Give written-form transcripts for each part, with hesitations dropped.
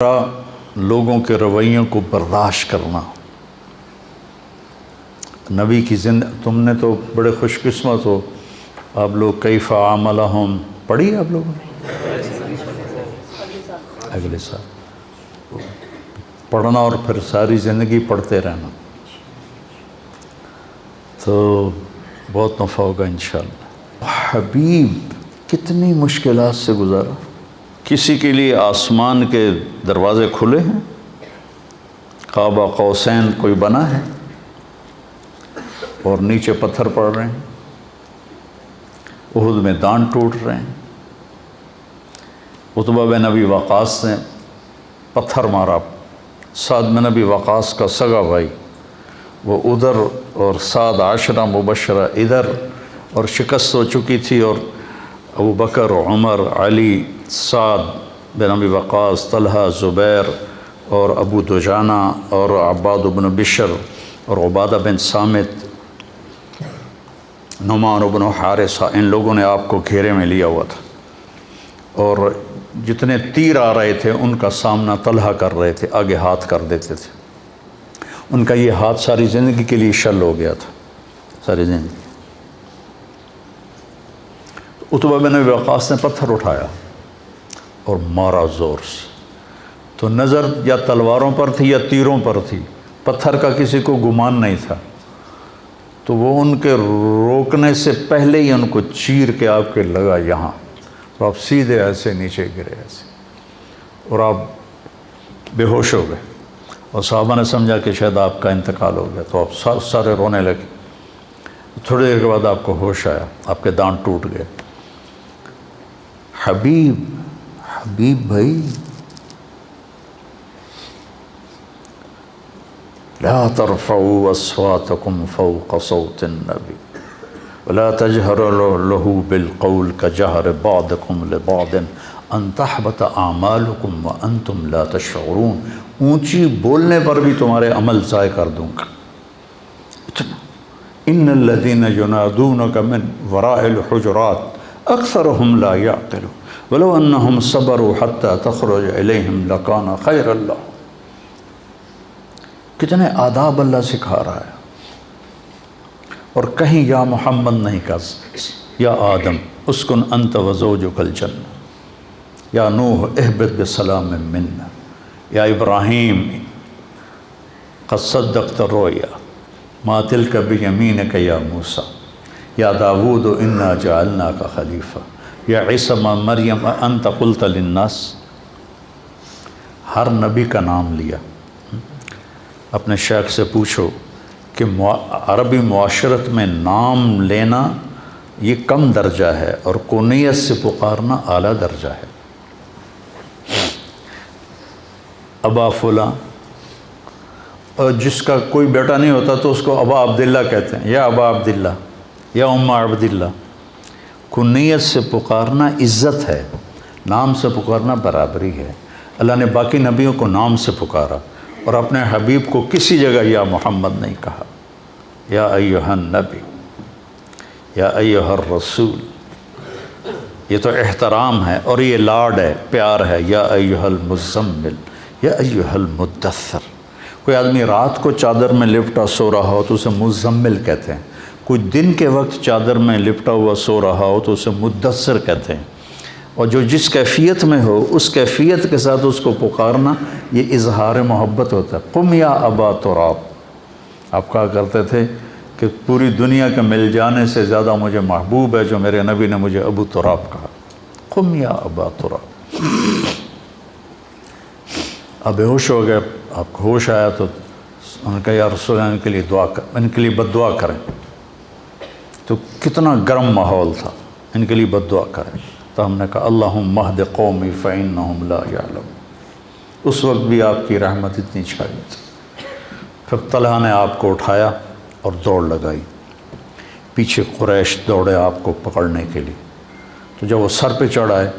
لوگوں کے رویوں کو برداشت کرنا۔ نبی کی تم نے تو بڑے خوش قسمت ہو، آپ لوگ کیف عاملہم پڑھی آپ لوگوں نے؟ اگلے سال پڑھنا اور پھر ساری زندگی پڑھتے رہنا تو بہت نفع ہوگا انشاءاللہ۔ حبیب کتنی مشکلات سے گزارا، کسی کے لیے آسمان کے دروازے کھلے ہیں، قاب قوسین کوئی بنا ہے اور نیچے پتھر پڑ رہے ہیں، احد میں دان ٹوٹ رہے ہیں، عتبہ بن ابی وقاص نے پتھر مارا، سعد بن ابی وقاص کا سگا بھائی وہ ادھر اور سعد عشرہ مبشرہ ادھر، اور شکست ہو چکی تھی، اور ابو بکر، عمر، علی، سعد بن ابی وقاص، طلحہ، زبیر اور ابو دجانہ اور عباد بن بشر اور عبادہ بن صامت، نعمان بن حارثہ، ان لوگوں نے آپ کو گھیرے میں لیا ہوا تھا، اور جتنے تیر آ رہے تھے ان کا سامنا طلحہ کر رہے تھے، آگے ہاتھ کر دیتے تھے، ان کا یہ ہاتھ ساری زندگی کے لیے شل ہو گیا تھا، ساری زندگی۔ عتبہ بن ابی وقاص نے پتھر اٹھایا اور مارا زور سے، تو نظر یا تلواروں پر تھی یا تیروں پر تھی، پتھر کا کسی کو گمان نہیں تھا، تو وہ ان کے روکنے سے پہلے ہی ان کو چیر کے آپ کے لگا یہاں، تو آپ سیدھے ایسے نیچے گرے ایسے، اور آپ بے ہوش ہو گئے، اور صحابہ نے سمجھا کہ شاید آپ کا انتقال ہو گیا، تو آپ سارے رونے لگے۔ تھوڑی دیر کے بعد آپ کو ہوش آیا، آپ کے دانت ٹوٹ گئے۔ حبیب بھائی، لا ترفعوا اصواتکم فوق صوت النبی ولا تجهروا له بالقول كجهر بعضكم لبعض ان تحبط اعمالكم وانتم لا تشعرون، اونچی بولنے پر بھی تمہارے عمل ضائع کر دوں گا۔ ان الذين ينادونك من وراء الحجرات اکثرهم لا يعقلون ولو انهم صبروا حتى تخرج اليهم لكان خيرا لهم۔ کتنے آداب اللہ سکھا رہا ہے، اور کہیں یا محمد نہیں کہا، یا آدم اسکن انت وزوجک الجنہ، یا نوح اہبط بسلام منا، یا ابراہیم قد صدقت الرؤیا ما تلک بیمینک یا موسیٰ، یا داود انا جعلناک خلیفہ، یا عیسیٰ مریم انت قلت للناس۔ ہر نبی کا نام لیا۔ اپنے شیخ سے پوچھو کہ عربی معاشرت میں نام لینا یہ کم درجہ ہے اور کونیت سے پکارنا اعلیٰ درجہ ہے۔ ابا فلاں، اور جس کا کوئی بیٹا نہیں ہوتا تو اس کو ابا عبداللہ کہتے ہیں، یا ابا عبداللہ، یا ام عبداللہ۔ کنیت سے پکارنا عزت ہے، نام سے پکارنا برابری ہے۔ اللہ نے باقی نبیوں کو نام سے پکارا، اور اپنے حبیب کو کسی جگہ یا محمد نہیں کہا، یا ایہا النبی، یا ایہا الرسول۔ یہ تو احترام ہے اور یہ لاڈ ہے، پیار ہے، یا ایہا المزمل، یا ایہا المدثر۔ کوئی آدمی رات کو چادر میں لپٹا سو رہا ہو تو اسے مزمل کہتے ہیں، کوئی دن کے وقت چادر میں لپٹا ہوا سو رہا ہو تو اسے مدثر کہتے ہیں، اور جو جس کیفیت میں ہو اس کیفیت کے ساتھ اس کو پکارنا یہ اظہار محبت ہوتا ہے۔ قم یا ابا تراب، آپ کہا کرتے تھے کہ پوری دنیا کے مل جانے سے زیادہ مجھے محبوب ہے جو میرے نبی نے مجھے ابو تراب کہا۔ قم یا ابا تراب۔ اب بے ہوش ہو گئے، آپ کو ہوش آیا تو انہوں نے کہا یا رسول اللہ ان کے لیے دعا کر، ان کے لیے بد دعا کریں، تو کتنا گرم ماحول تھا، ان کے لیے بد دعا کریں، تو ہم نے کہا اللہم اہد قومی فإنہم لا یعلمون۔ اس وقت بھی آپ کی رحمت اتنی چھائی تھی۔ پھر طلحہ نے آپ کو اٹھایا اور دوڑ لگائی، پیچھے قریش دوڑے آپ کو پکڑنے کے لیے، تو جب وہ سر پہ چڑھ آئے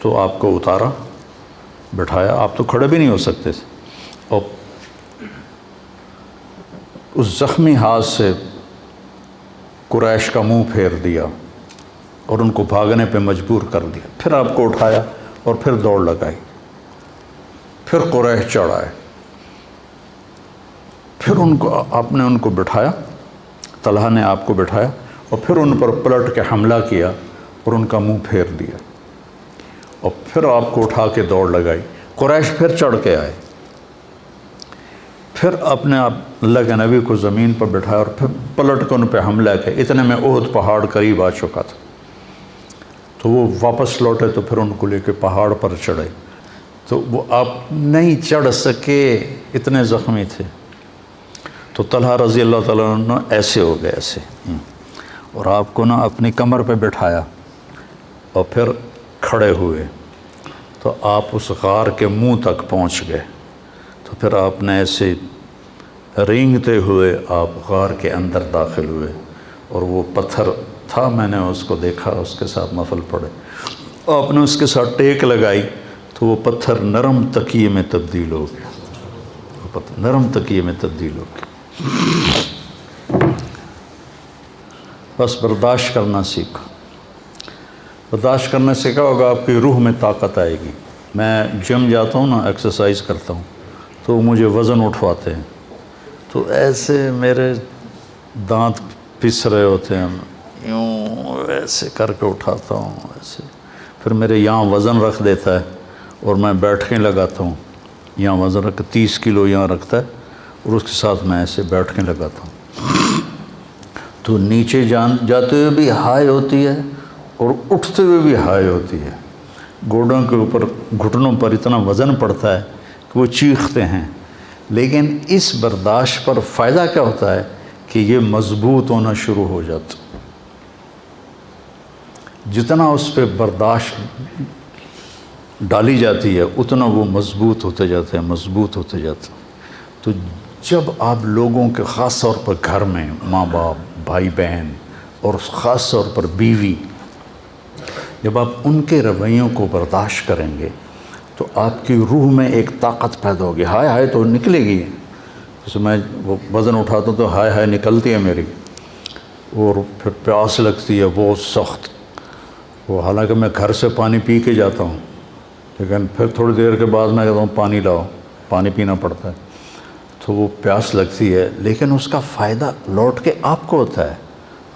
تو آپ کو اتارا، بٹھایا، آپ تو کھڑے بھی نہیں ہو سکتے تھے، اور اس زخمی ہاتھ سے قریش کا منہ پھیر دیا اور ان کو بھاگنے پہ مجبور کر دیا، پھر آپ کو اٹھایا اور پھر دوڑ لگائی۔ پھر قریش چڑھ آئے، پھر آپ نے ان کو بٹھایا، طلحہ نے آپ کو بٹھایا اور پھر ان پر پلٹ کے حملہ کیا اور ان کا منہ پھیر دیا، اور پھر آپ کو اٹھا کے دوڑ لگائی۔ قریش پھر چڑھ کے آئے، پھر اپنے اللہ کے نبی کو زمین پر بٹھایا اور پھر پلٹ کے ان پہ حملہ کیا۔ اتنے میں احد پہاڑ قریب آ چکا تھا، تو وہ واپس لوٹے تو پھر ان کو لے کے پہاڑ پر چڑھے، تو وہ آپ نہیں چڑھ سکے، اتنے زخمی تھے۔ تو طلحہ رضی اللہ تعالیٰ عنہ ایسے ہو گئے، ایسے، اور آپ کو نا اپنی کمر پہ بٹھایا اور پھر کھڑے ہوئے، تو آپ اس غار کے منہ تک پہنچ گئے، تو پھر آپ نے ایسے رینگتے ہوئے آپ غار کے اندر داخل ہوئے، اور وہ پتھر تھا، میں نے اس کو دیکھا، اس کے ساتھ نفل پڑھے، آپ نے اس کے ساتھ ٹیک لگائی تو وہ پتھر نرم تکیے میں تبدیل ہو گیا، وہ پتھر نرم تکیے میں تبدیل ہو گیا۔ بس برداشت کرنا سیکھو، برداشت کرنے سے کیا ہوگا، آپ کی روح میں طاقت آئے گی۔ میں جم جاتا ہوں نا، ایکسرسائز کرتا ہوں، تو مجھے وزن اٹھواتے ہیں، تو ایسے میرے دانت پس رہے ہوتے ہیں، یوں ایسے کر کے اٹھاتا ہوں ایسے، پھر میرے یہاں وزن رکھ دیتا ہے اور میں بیٹھنے لگاتا ہوں، یہاں وزن رکھ 30 کلو یہاں رکھتا ہے اور اس کے ساتھ میں ایسے بیٹھنے لگاتا ہوں، تو نیچے جاتے ہوئے بھی ہائی ہوتی ہے اور اٹھتے ہوئے بھی ہائی ہوتی ہے، گوڑوں کے اوپر گھٹنوں پر اتنا وزن پڑتا ہے کہ وہ چیختے ہیں، لیکن اس برداشت پر فائدہ کیا ہوتا ہے کہ یہ مضبوط ہونا شروع ہو جاتا، جتنا اس پہ برداشت ڈالی جاتی ہے اتنا وہ مضبوط ہوتے جاتے ہیں، مضبوط ہوتے جاتے ہیں۔ تو جب آپ لوگوں کے خاص طور پر گھر میں ماں باپ، بھائی بہن اور خاص طور پر بیوی، جب آپ ان کے رویوں کو برداشت کریں گے تو آپ کی روح میں ایک طاقت پیدا ہوگی، ہائے ہائے تو نکلے گی، جیسے میں وہ وزن اٹھاتا ہوں تو ہائے ہائے نکلتی ہے میری، اور پھر پیاس لگتی ہے بہت سخت، وہ حالانکہ میں گھر سے پانی پی کے جاتا ہوں، لیکن پھر تھوڑی دیر کے بعد میں کہتا ہوں پانی لاؤ، پانی پینا پڑتا ہے، تو وہ پیاس لگتی ہے، لیکن اس کا فائدہ لوٹ کے آپ کو ہوتا ہے،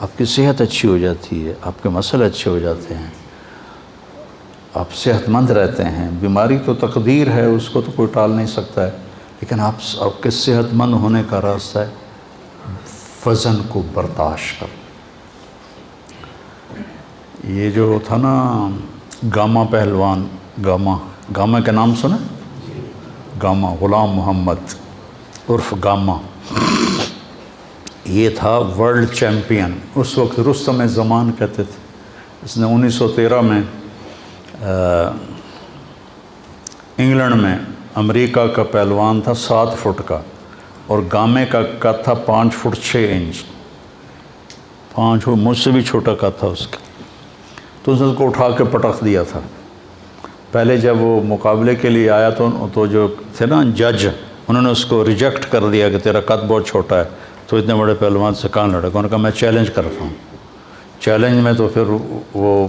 آپ کی صحت اچھی ہو جاتی ہے، آپ کے مسئلے اچھے ہو جاتے ہیں، آپ صحت مند رہتے ہیں۔ بیماری تو تقدیر ہے، اس کو تو کوئی ٹال نہیں سکتا ہے، لیکن آپ کے صحت مند ہونے کا راستہ ہے وزن کو برداشت کر۔ یہ جو تھا نا گاما پہلوان، گاما کے نام سنا؟ گاما، غلام محمد عرف گاما، یہ تھا ورلڈ چیمپئن، اس وقت رستم زمان کہتے تھے، اس نے 1913 میں انگلینڈ میں، امریکہ کا پہلوان تھا 7 فٹ کا، اور گامے کا قد تھا 5 فٹ 6 انچ، 5 فٹ، مجھ سے بھی چھوٹا قد تھا اس کا، تو اس نے اس کو اٹھا کے پٹخ دیا تھا۔ پہلے جب وہ مقابلے کے لیے آیا تو جو تھے نا جج، انہوں نے اس کو ریجیکٹ کر دیا کہ تیرا قد بہت چھوٹا ہے، تو اتنے بڑے پہلوان سے کہاں لڑے گا، انہوں نے کہا میں چیلنج کرتا ہوں، چیلنج میں تو پھر وہ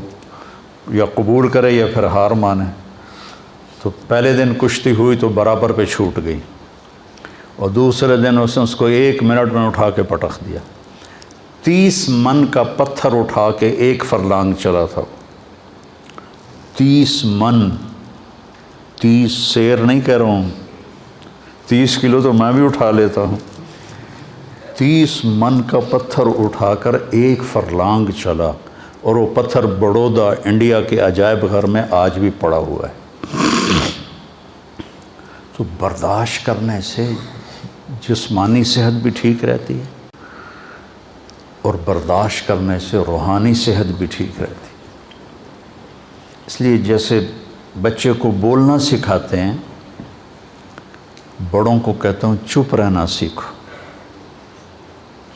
یا قبول کرے یا پھر ہار مانے، تو پہلے دن کشتی ہوئی تو برابر پہ چھوٹ گئی، اور دوسرے دن اس نے اس کو 1 منٹ میں اٹھا کے پٹخ دیا، 30 من کا پتھر اٹھا کے 1 فرلانگ چلا تھا، 30 من، 30 سیر نہیں کہہ رہا ہوں، 30 کلو تو میں بھی اٹھا لیتا ہوں، 30 من کا پتھر اٹھا کر 1 فرلانگ چلا، اور وہ پتھر بڑودہ انڈیا کے عجائب گھر میں آج بھی پڑا ہوا ہے۔ تو برداشت کرنے سے جسمانی صحت بھی ٹھیک رہتی ہے، اور برداشت کرنے سے روحانی صحت بھی ٹھیک رہتی ہے۔ اس لیے جیسے بچے کو بولنا سکھاتے ہیں، بڑوں کو کہتا ہوں چپ رہنا سیکھو،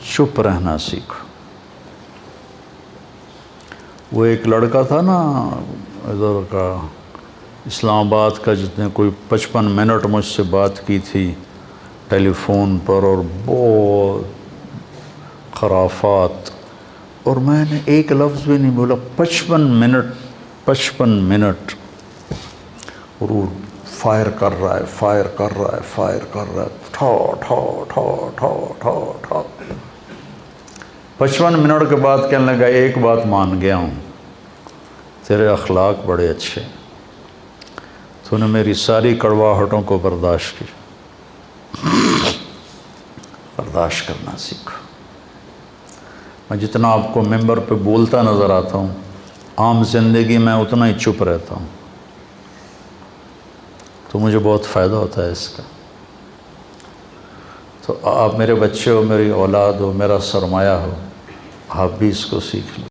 چپ رہنا سیکھو۔ وہ ایک لڑکا تھا نا ادھر کا، اسلام آباد کا، جس نے کوئی 55 منٹ مجھ سے بات کی تھی ٹیلی فون پر، اور بہت خرافات، اور میں نے ایک لفظ بھی نہیں بولا، 55 منٹ، اور وہ فائر کر رہا ہے، فائر کر رہا ہے، فائر کر رہا ہے، ٹھو ٹھو ٹھو ٹھو ٹھو ٹھو۔ 55 منٹ کے بعد کہنے لگا ایک بات مان گیا ہوں، تیرے اخلاق بڑے اچھے، تو نے میری ساری کڑواہٹوں کو برداشت کی، برداشت کرنا سیکھو۔ میں جتنا آپ کو ممبر پہ بولتا نظر آتا ہوں، عام زندگی میں اتنا ہی چپ رہتا ہوں، تو مجھے بہت فائدہ ہوتا ہے اس کا۔ تو آپ میرے بچے ہو، میری اولاد ہو، میرا سرمایہ ہو، آپ بھی اس کو سیکھ لیں۔